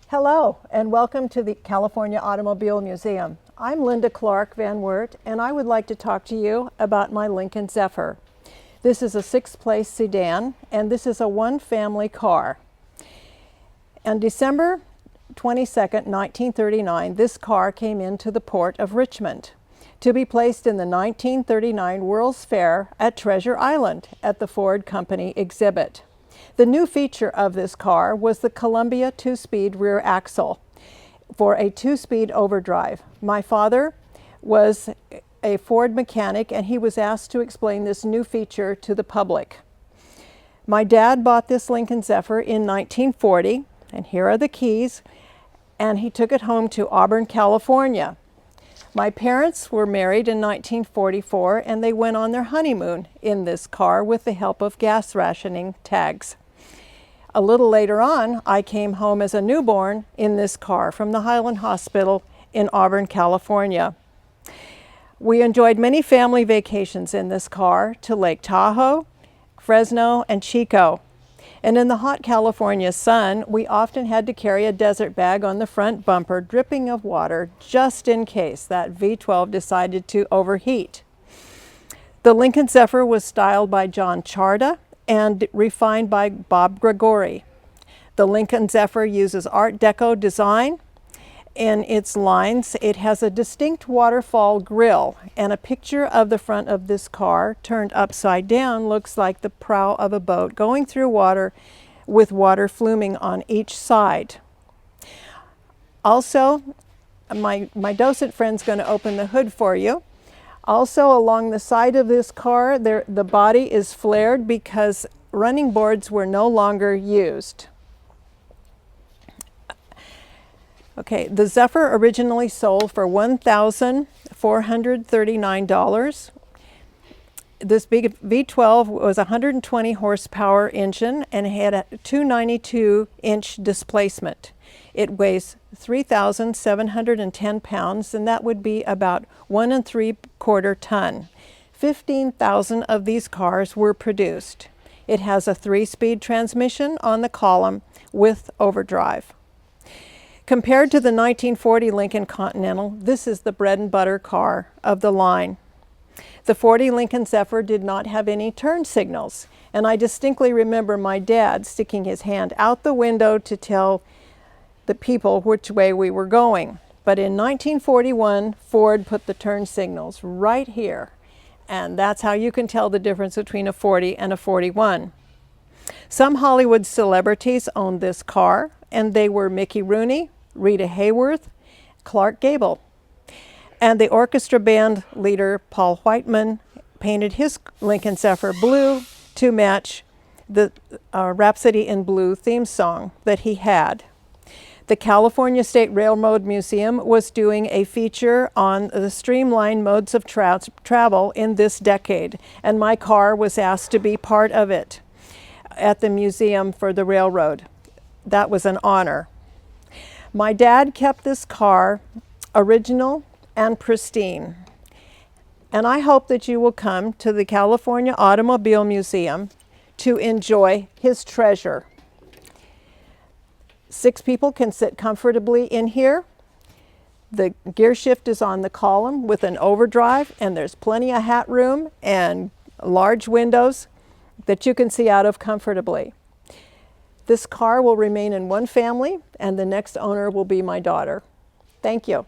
Hello, and welcome to the California Automobile Museum. I'm Linda Clark Van Wert, and I would like to talk to you about my Lincoln Zephyr. This is a six-place sedan, and this is a one-family car. On December 22nd, 1939, this car came into the port of Richmond to be placed in the 1939 World's Fair at Treasure Island at the Ford Company exhibit. The new feature of this car was the Columbia two-speed rear axle for a two-speed overdrive. My father was a Ford mechanic, and he was asked to explain this new feature to the public. My dad bought this Lincoln Zephyr in 1940, and here are the keys, and he took it home to Auburn, California. My parents were married in 1944, and they went on their honeymoon in this car with the help of gas rationing tags. A little later on, I came home as a newborn in this car from the Highland Hospital in Auburn, California. We enjoyed many family vacations in this car to Lake Tahoe, Fresno, and Chico. And in the hot California sun, we often had to carry a desert bag on the front bumper, dripping of water, just in case that V12 decided to overheat. The Lincoln Zephyr was styled by John Charda and refined by Bob Gregory. The Lincoln Zephyr uses Art Deco design in its lines. It has a distinct waterfall grille, and a picture of the front of this car turned upside down looks like the prow of a boat going through water with water fluming on each side. Also, my docent friend's going to open the hood for you. Also, along the side of this car, the body is flared because running boards were no longer used. Okay, the Zephyr originally sold for $1,439. This big V12 was a 120 horsepower engine and had a 292-inch displacement. It weighs 3,710 pounds, and that would be about 1 3/4 ton. 15,000 of these cars were produced. It has a 3-speed transmission on the column with overdrive. Compared to the 1940 Lincoln Continental, this is the bread and butter car of the line. The 40 Lincoln Zephyr did not have any turn signals, and I distinctly remember my dad sticking his hand out the window to tell the people which way we were going. But in 1941, Ford put the turn signals right here, and that's how you can tell the difference between a 40 and a 41. Some Hollywood celebrities owned this car, and they were Mickey Rooney, Rita Hayworth, Clark Gable. And the orchestra band leader, Paul Whiteman, painted his Lincoln Zephyr blue to match the Rhapsody in Blue theme song that he had. The California State Railroad Museum was doing a feature on the streamlined modes of travel in this decade, and my car was asked to be part of it at the museum for the railroad. That was an honor. My dad kept this car original and pristine, and I hope that you will come to the California Automobile Museum to enjoy his treasure. 6 people can sit comfortably in here. The gear shift is on the column with an overdrive, and there's plenty of hat room and large windows that you can see out of comfortably. This car will remain in one family, and the next owner will be my daughter. Thank you.